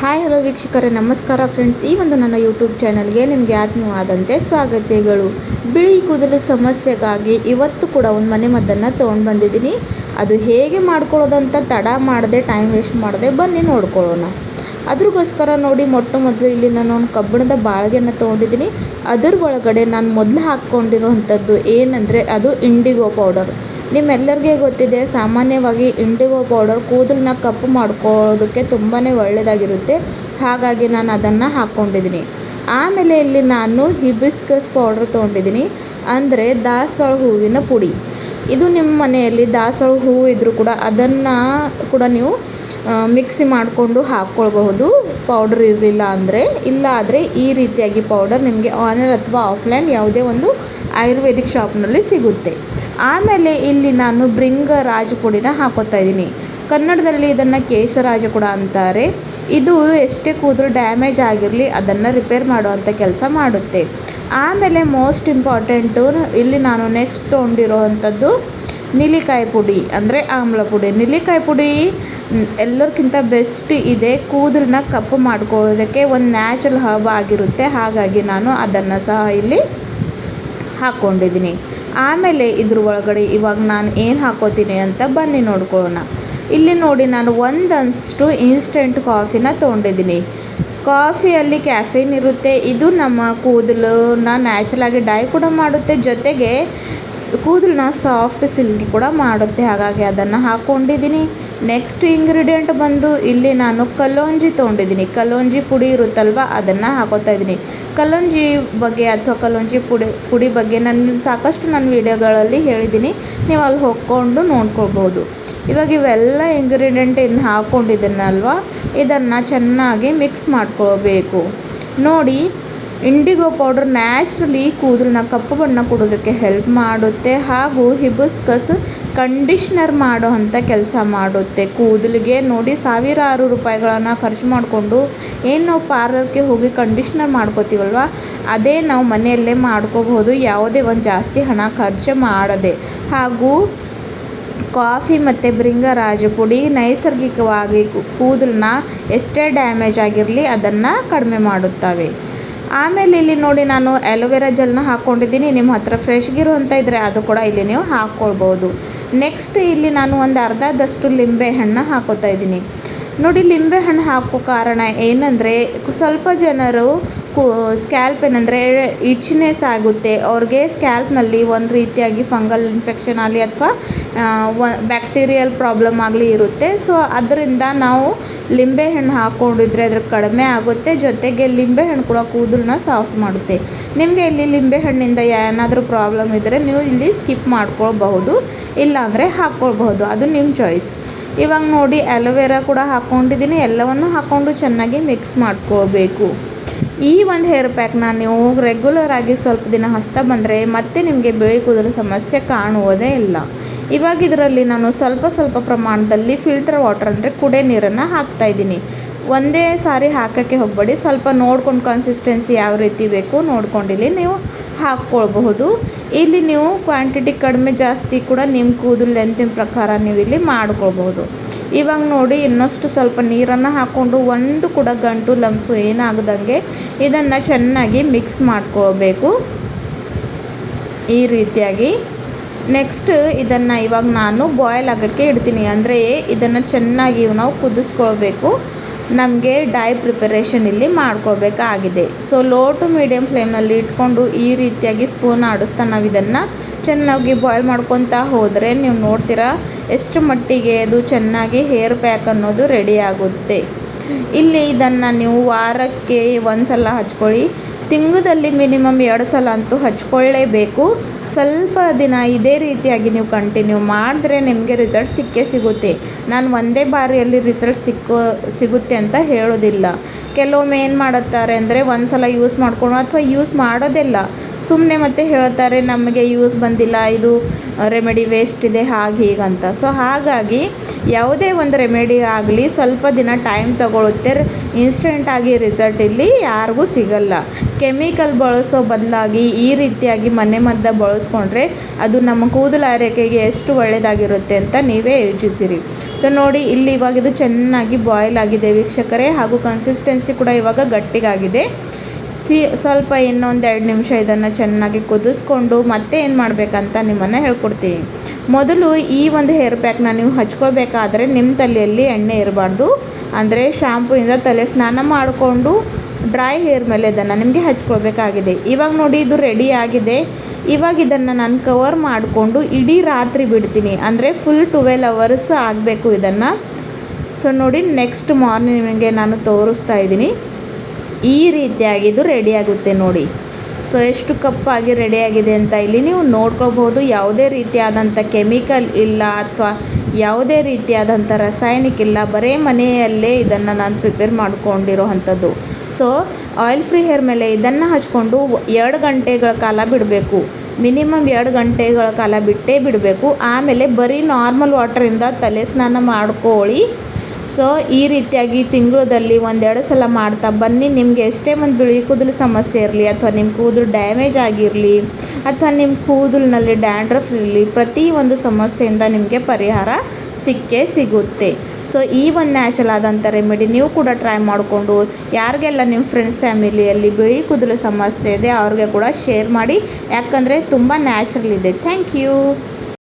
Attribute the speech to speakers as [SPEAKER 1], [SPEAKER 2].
[SPEAKER 1] Hi hello ವೀಕ್ಷಕರೇ, ನಮಸ್ಕಾರ friends. ಈ ಒಂದು ನನ್ನ ಯೂಟ್ಯೂಬ್ ಚಾನಲ್ಗೆ ನಿಮಗೆ ಆತ್ಮೀಯವಾದಂತೆ ಸ್ವಾಗತಗಳು. ಬಿಳಿ ಕೂದಲು ಸಮಸ್ಯೆಗಾಗಿ ಇವತ್ತು ಕೂಡ ಒಂದು ಮನೆ ಮದ್ದನ್ನು ತೊಗೊಂಡು ಬಂದಿದ್ದೀನಿ. ಅದು ಹೇಗೆ ಮಾಡ್ಕೊಳ್ಳೋದಂತ ತಡ ಮಾಡದೆ, ಟೈಮ್ ವೇಸ್ಟ್ ಮಾಡದೆ ಬನ್ನಿ ನೋಡ್ಕೊಳ್ಳೋಣ. ಅದ್ರಗೋಸ್ಕರ ನೋಡಿ, ಮೊದಲು ಇಲ್ಲಿ ನಾನು ಒಂದು ಕಬ್ಬಿಣದ ಬಾಳಿಗೆಯನ್ನು ತೊಗೊಂಡಿದ್ದೀನಿ. ಅದರ ಒಳಗಡೆ ನಾನು ಮೊದಲು ಹಾಕ್ಕೊಂಡಿರೋವಂಥದ್ದು ಏನಂದರೆ ಅದು ಇಂಡಿಗೋ ಪೌಡರ್. ನಿಮ್ಮೆಲ್ಲರಿಗೆ ಗೊತ್ತಿದೆ, ಸಾಮಾನ್ಯವಾಗಿ ಇಂಡಿಗೋ ಪೌಡರ್ ಕೂದಲನ್ನ ಕಪ್ಪು ಮಾಡ್ಕೊಳ್ಳೋದಕ್ಕೆ ತುಂಬಾ ಒಳ್ಳೆಯದಾಗಿರುತ್ತೆ. ಹಾಗಾಗಿ ನಾನು ಅದನ್ನು ಹಾಕ್ಕೊಂಡಿದ್ದೀನಿ. ಆಮೇಲೆ ಇಲ್ಲಿ ನಾನು ಹಿಬಿಸ್ಕಸ್ ಪೌಡರ್ ತೊಗೊಂಡಿದ್ದೀನಿ, ಅಂದರೆ ದಾಸವಾಳ ಹೂವಿನ ಪುಡಿ. ಇದು ನಿಮ್ಮ ಮನೆಯಲ್ಲಿ ದಾಸವಾಳ ಹೂವು ಇದ್ದರೂ ಕೂಡ ಅದನ್ನು ಕೂಡ ನೀವು ಮಿಕ್ಸಿ ಮಾಡಿಕೊಂಡು ಹಾಕ್ಕೊಳ್ಬಹುದು, ಪೌಡರ್ ಇರಲಿಲ್ಲ ಅಂದರೆ. ಇಲ್ಲ ಆದರೆ ಈ ರೀತಿಯಾಗಿ ಪೌಡರ್ ನಿಮಗೆ ಆನ್ಲೈನ್ ಅಥವಾ ಆಫ್ಲೈನ್ ಯಾವುದೇ ಒಂದು ಆಯುರ್ವೇದಿಕ್ ಶಾಪ್ನಲ್ಲಿ ಸಿಗುತ್ತೆ. ಆಮೇಲೆ ಇಲ್ಲಿ ನಾನು ಭೃಂಗರಾಜ ಪುಡಿನ ಹಾಕೋತಾ ಇದ್ದೀನಿ. ಕನ್ನಡದಲ್ಲಿ ಇದನ್ನು ಕೇಸರಾಜ ಕೂಡ ಅಂತಾರೆ. ಇದು ಎಷ್ಟೇ ಕೂದಲು ಡ್ಯಾಮೇಜ್ ಆಗಿರಲಿ ಅದನ್ನು ರಿಪೇರ್ ಮಾಡುವಂಥ ಕೆಲಸ ಮಾಡುತ್ತೆ. ಆಮೇಲೆ ಮೋಸ್ಟ್ ಇಂಪಾರ್ಟೆಂಟು, ಇಲ್ಲಿ ನಾನು ನೆಕ್ಸ್ಟ್ ತೊಗೊಂಡಿರೋವಂಥದ್ದು ನೆಲ್ಲಿಕಾಯಿ ಪುಡಿ, ಅಂದರೆ ಆಮ್ಲ ಪುಡಿ. ನೆಲ್ಲಿಕಾಯಿ ಪುಡಿ ಎಲ್ಲರಿಗಿಂತ ಬೆಸ್ಟ್ ಇದೆ, ಕೂದಲನ್ನ ಕಪ್ಪು ಮಾಡ್ಕೊಳ್ಳೋದಕ್ಕೆ ಒಂದು ನ್ಯಾಚುರಲ್ ಹರ್ಬ್ ಆಗಿರುತ್ತೆ. ಹಾಗಾಗಿ ನಾನು ಅದನ್ನು ಸಹ ಇಲ್ಲಿ ಹಾಕ್ಕೊಂಡಿದ್ದೀನಿ. ಆಮೇಲೆ ಇದ್ರ ಒಳಗಡೆ ಇವಾಗ ನಾನು ಏನು ಹಾಕೋತೀನಿ ಅಂತ ಬನ್ನಿ ನೋಡ್ಕೊಳ್ಳೋಣ. ಇಲ್ಲಿ ನೋಡಿ, ನಾನು ಒಂದಷ್ಟು ಇನ್ಸ್ಟೆಂಟ್ ಕಾಫಿನ ತೊಗೊಂಡಿದ್ದೀನಿ. ಕಾಫಿಯಲ್ಲಿ ಕ್ಯಾಫೀನ್ ಇರುತ್ತೆ. ಇದು ನಮ್ಮ ಕೂದಲನ್ನ ನ್ಯಾಚುರಲಾಗಿ ಡೈ ಕೂಡ ಮಾಡುತ್ತೆ, ಜೊತೆಗೆ ಕೂದಲನ್ನ ಸಾಫ್ಟ್ ಸಿಲ್ಕಿ ಕೂಡ ಮಾಡುತ್ತೆ. ಹಾಗಾಗಿ ಅದನ್ನು ಹಾಕ್ಕೊಂಡಿದ್ದೀನಿ. ನೆಕ್ಸ್ಟ್ ಇಂಗ್ರೀಡಿಯೆಂಟ್ ಬಂದು ಇಲ್ಲಿ ನಾನು ಕಲೋಂಜಿ ತೊಗೊಂಡಿದ್ದೀನಿ. ಕಲೋಂಜಿ ಪುಡಿ ಇರುತ್ತಲ್ವ, ಅದನ್ನು ಹಾಕೋತಾ ಇದ್ದೀನಿ. ಕಲೋಂಜಿ ಬಗ್ಗೆ ಅಥವಾ ಕಲೋಂಜಿ ಪುಡಿ ಬಗ್ಗೆ ನಾನು ಸಾಕಷ್ಟು ವೀಡಿಯೋಗಳಲ್ಲಿ ಹೇಳಿದ್ದೀನಿ, ನೀವು ಅಲ್ಲಿ ಹೋಗ್ಕೊಂಡು ನೋಡ್ಕೊಳ್ಬೋದು. ಇವಾಗ ಇವೆಲ್ಲ ಇಂಗ್ರೀಡಿಯೆಂಟ್ ಇನ್ನು ಹಾಕ್ಕೊಂಡಿದ್ದೀನಲ್ವ, ಇದನ್ನು ಚೆನ್ನಾಗಿ ಮಿಕ್ಸ್ ಮಾಡ್ಕೊಳ್ಬೇಕು. ನೋಡಿ, ಇಂಡಿಗೋ ಪೌಡರ್ ನ್ಯಾಚುರಲಿ ಕೂದಲನ್ನ ಕಪ್ಪು ಬಣ್ಣ ಕೊಡೋದಕ್ಕೆ ಹೆಲ್ಪ್ ಮಾಡುತ್ತೆ, ಹಾಗೂ ಹಿಬಿಸ್ಕಸ್ ಕಂಡೀಷ್ನರ್ ಮಾಡೋ ಅಂಥ ಕೆಲಸ ಮಾಡುತ್ತೆ. ಕೂದಲಿಗೆ ನೋಡಿ, ಸಾವಿರಾರು ರೂಪಾಯಿಗಳನ್ನು ಖರ್ಚು ಮಾಡಿಕೊಂಡು ಏನು ನಾವು ಪಾರ್ಲರ್ಗೆ ಹೋಗಿ ಕಂಡೀಷ್ನರ್ ಮಾಡ್ಕೋತೀವಲ್ವ, ಅದೇ ನಾವು ಮನೆಯಲ್ಲೇ ಮಾಡ್ಕೋಬಹುದು, ಯಾವುದೇ ಒಂದು ಜಾಸ್ತಿ ಹಣ ಖರ್ಚು ಮಾಡದೆ. ಹಾಗೂ ಕಾಫಿ ಮತ್ತು ಭೃಂಗರಾಜ ಪುಡಿ ನೈಸರ್ಗಿಕವಾಗಿ ಕೂದಲನ್ನ ಎಷ್ಟೇ ಡ್ಯಾಮೇಜ್ ಆಗಿರಲಿ ಅದನ್ನು ಕಡಿಮೆ ಮಾಡುತ್ತವೆ. ಆಮೇಲೆ ಇಲ್ಲಿ ನೋಡಿ, ನಾನು ಆಲೋವೆರಾ ಜೆಲ್ನ ಹಾಕ್ಕೊಂಡಿದ್ದೀನಿ. ನಿಮ್ಮ ಹತ್ರ ಫ್ರೆಶ್ಗಿರುವಂಥ ಇದ್ದರೆ ಅದು ಕೂಡ ಇಲ್ಲಿ ನೀವು ಹಾಕ್ಕೊಳ್ಬೋದು. ನೆಕ್ಸ್ಟ್ ಇಲ್ಲಿ ನಾನು ಒಂದು ಅರ್ಧದಷ್ಟು ಲಿಂಬೆಹಣ್ಣು ಹಾಕೋತಾ ಇದ್ದೀನಿ. ನೋಡಿ, ಲಿಂಬೆಹಣ್ಣು ಹಾಕೋ ಕಾರಣ ಏನಂದರೆ, ಸ್ವಲ್ಪ ಜನರು ಸ್ಕ್ಯಾಲ್ಪ್ ಏನಂದರೆ ಇಚ್ನೆಸ್ ಆಗುತ್ತೆ, ಅವ್ರಿಗೆ ಸ್ಕ್ಯಾಲ್ಪ್ನಲ್ಲಿ ಒಂದು ರೀತಿಯಾಗಿ ಫಂಗಲ್ ಇನ್ಫೆಕ್ಷನ್ ಆಗಲಿ ಅಥವಾ ಬ್ಯಾಕ್ಟೀರಿಯಲ್ ಪ್ರಾಬ್ಲಮ್ ಆಗಲಿ ಇರುತ್ತೆ. ಸೊ ಅದರಿಂದ ನಾವು ಲಿಂಬೆಹಣ್ಣು ಹಾಕ್ಕೊಂಡಿದ್ರೆ ಅದ್ರ ಕಡಿಮೆ ಆಗುತ್ತೆ, ಜೊತೆಗೆ ಲಿಂಬೆಹಣ್ಣು ಕೂಡ ಕೂದಲನ್ನ ಸಾಫ್ಟ್ ಮಾಡುತ್ತೆ. ನಿಮಗೆ ಇಲ್ಲಿ ಲಿಂಬೆಹಣ್ಣಿಂದ ಏನಾದರೂ ಪ್ರಾಬ್ಲಮ್ ಇದ್ದರೆ ನೀವು ಇಲ್ಲಿ ಸ್ಕಿಪ್ ಮಾಡ್ಕೊಳ್ಬಹುದು, ಇಲ್ಲಾಂದರೆ ಹಾಕ್ಕೊಳ್ಬಹುದು, ಅದು ನಿಮ್ಮ ಚಾಯ್ಸ್. ಇವಾಗ ನೋಡಿ, ಆಲೋವೆರಾ ಕೂಡ ಹಾಕ್ಕೊಂಡಿದ್ದೀನಿ. ಎಲ್ಲವನ್ನು ಹಾಕ್ಕೊಂಡು ಚೆನ್ನಾಗಿ ಮಿಕ್ಸ್ ಮಾಡ್ಕೊಳ್ಬೇಕು. ಈ ಒಂದು ಹೇರ್ ಪ್ಯಾಕ್ನ ನೀವು ರೆಗ್ಯುಲರ್ ಆಗಿ ಸ್ವಲ್ಪ ದಿನ ಹಚ್ತಾ ಬಂದರೆ ಮತ್ತೆ ನಿಮಗೆ ಬಿಳಿ ಕೂದಲು ಸಮಸ್ಯೆ ಕಾಣುವುದೇ ಇಲ್ಲ. ಇವಾಗ ಇದರಲ್ಲಿ ನಾನು ಸ್ವಲ್ಪ ಪ್ರಮಾಣದಲ್ಲಿ ಫಿಲ್ಟರ್ ವಾಟರ್, ಅಂದರೆ ಕುಡಿಯೋ ನೀರನ್ನು ಹಾಕ್ತಾಯಿದ್ದೀನಿ. ಒಂದೇ ಸಾರಿ ಹಾಕೋಕ್ಕೆ ಹೋಗಬೇಡಿ, ಸ್ವಲ್ಪ ನೋಡ್ಕೊಂಡು ಕನ್ಸಿಸ್ಟೆನ್ಸಿ ಯಾವ ರೀತಿ ಬೇಕು ನೋಡ್ಕೊಂಡಿಲ್ಲಿ ನೀವು ಹಾಕ್ಕೊಳ್ಬಹುದು. ಇಲ್ಲಿ ನೀವು ಕ್ವಾಂಟಿಟಿ ಕಡಿಮೆ ಜಾಸ್ತಿ ಕೂಡ ನಿಮ್ಮ ಕೂದಲು ಲೆಂತಿನ ಪ್ರಕಾರ ನೀವು ಇಲ್ಲಿ ಮಾಡ್ಕೊಳ್ಬಹುದು. ಇವಾಗ ನೋಡಿ, ಇನ್ನಷ್ಟು ಸ್ವಲ್ಪ ನೀರನ್ನು ಹಾಕ್ಕೊಂಡು ಒಂದು ಕೂಡ ಗಂಟು ಲಂಪ್ಸು ಏನಾಗದಂಗೆ ಇದನ್ನು ಚೆನ್ನಾಗಿ ಮಿಕ್ಸ್ ಮಾಡ್ಕೊಳ್ಬೇಕು ಈ ರೀತಿಯಾಗಿ. ನೆಕ್ಸ್ಟ್ ಇದನ್ನು ಇವಾಗ ನಾನು ಬಾಯ್ಲ್ ಆಗೋಕ್ಕೆ ಇಡ್ತೀನಿ, ಅಂದರೆ ಇದನ್ನು ಚೆನ್ನಾಗಿ ನಾವು ಕುದಿಸ್ಕೊಳ್ಬೇಕು. ನಮಗೆ ಡೈ ಪ್ರಿಪರೇಷನ್ ಇಲ್ಲಿ ಮಾಡ್ಕೊಳ್ಬೇಕಾಗಿದೆ. ಸೊ ಲೋ ಟು ಮೀಡಿಯಮ್ ಫ್ಲೇಮ್ನಲ್ಲಿ ಇಟ್ಕೊಂಡು ಈ ರೀತಿಯಾಗಿ ಸ್ಪೂನ್ ಆಡಿಸ್ತಾ ನಾವು ಇದನ್ನು ಚೆನ್ನಾಗಿ ಬಾಯ್ಲ್ ಮಾಡ್ಕೊತಾ ಹೋದರೆ ನೀವು ನೋಡ್ತೀರಾ ಎಷ್ಟು ಮಟ್ಟಿಗೆ ಅದು ಚೆನ್ನಾಗಿ ಹೇರ್ ಪ್ಯಾಕ್ ಅನ್ನೋದು ರೆಡಿ ಆಗುತ್ತೆ. ಇಲ್ಲಿ ಇದನ್ನು ನೀವು ವಾರಕ್ಕೆ ಒಂದು ಸಲ ಹಚ್ಕೊಳ್ಳಿ, ತಿಂಗಳಲ್ಲಿ ಮಿನಿಮಮ್ 2 ಸಲ ಅಂತೂ ಹಚ್ಕೊಳ್ಳೇಬೇಕು. ಸ್ವಲ್ಪ ದಿನ ಇದೇ ರೀತಿಯಾಗಿ ನೀವು ಕಂಟಿನ್ಯೂ ಮಾಡಿದ್ರೆ ನಿಮಗೆ ರಿಸಲ್ಟ್ ಸಿಗುತ್ತೆ. ನಾನು ಒಂದೇ ಬಾರಿಯಲ್ಲಿ ರಿಸಲ್ಟ್ ಸಿಗುತ್ತೆ ಅಂತ ಹೇಳೋದಿಲ್ಲ. ಕೆಲವೊಮ್ಮೆ ಏನು ಮಾಡುತ್ತಾರೆ ಅಂದರೆ ಒಂದು ಸಲ ಯೂಸ್ ಮಾಡ್ಕೊಂಡು ಅಥವಾ ಯೂಸ್ ಮಾಡೋದಿಲ್ಲ, ಸುಮ್ಮನೆ ಮತ್ತೆ ಹೇಳ್ತಾರೆ ನಮಗೆ ಯೂಸ್ ಬಂದಿಲ್ಲ, ಇದು ರೆಮಿಡಿ ವೇಸ್ಟ್ ಇದೆ, ಹಾಗೆ ಹೀಗಂತ. ಸೊ ಹಾಗಾಗಿ ಯಾವುದೇ ಒಂದು ರೆಮಿಡಿ ಆಗಲಿ ಸ್ವಲ್ಪ ದಿನ ಟೈಮ್ ತಗೊಳುತ್ತೆ ಇನ್ಸ್ಟೆಂಟಾಗಿ ರಿಸಲ್ಟ್ ಇಲ್ಲಿ ಯಾರಿಗೂ ಸಿಗಲ್ಲ. ಕೆಮಿಕಲ್ ಬಳಸೋ ಬದಲಾಗಿ ಈ ರೀತಿಯಾಗಿ ಮನೆಮದ್ದು ಬಳಸ್ಕೊಂಡ್ರೆ ಅದು ನಮ್ಮ ಕೂದಲು ಆರೈಕೆಗೆ ಎಷ್ಟು ಒಳ್ಳೆಯದಾಗಿರುತ್ತೆ ಅಂತ ನೀವೇ ಯೋಚಿಸಿರಿ. ಸೊ ನೋಡಿ, ಇಲ್ಲಿ ಇವಾಗ ಇದು ಚೆನ್ನಾಗಿ ಬಾಯ್ಲ್ ಆಗಿದೆ ವೀಕ್ಷಕರೇ, ಹಾಗೂ ಕನ್ಸಿಸ್ಟೆನ್ಸಿ ಕೂಡ ಇವಾಗ ಗಟ್ಟಿಗಾಗಿದೆ. ಸ್ವಲ್ಪ ಇನ್ನೊಂದು 2 ನಿಮಿಷ ಇದನ್ನು ಚೆನ್ನಾಗಿ ಕುದಿಸ್ಕೊಂಡು ಮತ್ತೆ ಏನು ಮಾಡಬೇಕಂತ ನಿಮ್ಮನ್ನು ಹೇಳ್ಕೊಡ್ತೀನಿ. ಮೊದಲು ಈ ಒಂದು ಹೇರ್ ಪ್ಯಾಕ್ನ ನೀವು ಹಚ್ಕೊಳ್ಬೇಕಾದ್ರೆ ನಿಮ್ಮ ತಲೆಯಲ್ಲಿ ಎಣ್ಣೆ ಇರಬಾರ್ದು. ಅಂದರೆ ಶಾಂಪೂಯಿಂದ ತಲೆ ಸ್ನಾನ ಮಾಡಿಕೊಂಡು ಡ್ರೈ ಹೇರ್ ಮೇಲೆ ಇದನ್ನು ನಿಮಗೆ ಹಚ್ಕೊಳ್ಬೇಕಾಗಿದೆ. ಇವಾಗ ನೋಡಿ, ಇದು ರೆಡಿ ಆಗಿದೆ. ಇವಾಗ ಇದನ್ನು ನಾನು ಕವರ್ ಮಾಡಿಕೊಂಡು ಇಡೀ ರಾತ್ರಿ ಬಿಡ್ತೀನಿ. ಅಂದರೆ ಫುಲ್ 12 ಅವರ್ಸ್ ಆಗಬೇಕು ಇದನ್ನು. ಸೊ ನೋಡಿ, ನೆಕ್ಸ್ಟ್ ಮಾರ್ನಿಂಗ್ ನಿಮಗೆ ನಾನು ತೋರಿಸ್ತಾ ಇದ್ದೀನಿ. ಈ ರೀತಿಯಾಗಿ ಇದು ರೆಡಿಯಾಗುತ್ತೆ ನೋಡಿ. ಸೊ ಎಷ್ಟು ಕಪ್ಪಾಗಿ ರೆಡಿಯಾಗಿದೆ ಅಂತ ಇಲ್ಲಿ ನೀವು ನೋಡ್ಕೋಬಹುದು. ಯಾವುದೇ ರೀತಿಯಾದಂಥ ಕೆಮಿಕಲ್ ಇಲ್ಲ ಅಥವಾ ಯಾವುದೇ ರೀತಿಯಾದಂಥ ರಾಸಾಯನಿಕ ಇಲ್ಲ, ಬರೀ ಮನೆಯಲ್ಲೇ ಇದನ್ನು ನಾನು ಪ್ರಿಪೇರ್ ಮಾಡ್ಕೊಂಡಿರೋ ಅಂಥದ್ದು. ಸೊ ಆಯಿಲ್ ಫ್ರೀ ಹೇರ್ ಮೇಲೆ ಇದನ್ನು ಹಚ್ಕೊಂಡು 2 ಗಂಟೆಗಳ ಕಾಲ ಬಿಡಬೇಕು. ಮಿನಿಮಮ್ 2 ಗಂಟೆಗಳ ಕಾಲ ಬಿಟ್ಟೇ ಬಿಡಬೇಕು. ಆಮೇಲೆ ಬರೀ ನಾರ್ಮಲ್ ವಾಟರಿಂದ ತಲೆ ಸ್ನಾನ ಮಾಡ್ಕೊಳ್ಳಿ. ಸೊ ಈ ರೀತಿಯಾಗಿ ತಿಂಗಳಲ್ಲಿ 1-2 ಸಲ ಮಾಡ್ತಾ ಬನ್ನಿ. ನಿಮಗೆ ಎಷ್ಟೇ ಒಂದು ಬಿಳಿ ಕೂದಲು ಸಮಸ್ಯೆ ಇರಲಿ, ಅಥವಾ ನಿಮ್ಮ ಕೂದಲು ಡ್ಯಾಮೇಜ್ ಆಗಿರಲಿ, ಅಥವಾ ನಿಮ್ಮ ಕೂದಲಿನಲ್ಲಿ ಡ್ಯಾಂಡ್ರಫ್ ಇರಲಿ, ಪ್ರತಿಯೊಂದು ಸಮಸ್ಯೆಯಿಂದ ನಿಮಗೆ ಪರಿಹಾರ ಸಿಕ್ಕೇ ಸಿಗುತ್ತೆ. ಸೊ ಈ ಒಂದು ನ್ಯಾಚುರಲ್ ಆದಂಥ ರೆಮಿಡಿ ನೀವು ಕೂಡ ಟ್ರೈ ಮಾಡಿಕೊಂಡು ಯಾರಿಗೆಲ್ಲ ನಿಮ್ಮ ಫ್ರೆಂಡ್ಸ್ ಫ್ಯಾಮಿಲಿಯಲ್ಲಿ ಬಿಳಿ ಕೂದಲು ಸಮಸ್ಯೆ ಇದೆ ಅವ್ರಿಗೆ ಕೂಡ ಶೇರ್ ಮಾಡಿ. ಯಾಕಂದರೆ ತುಂಬ ನ್ಯಾಚುರಲ್ ಇದೆ. Thank you.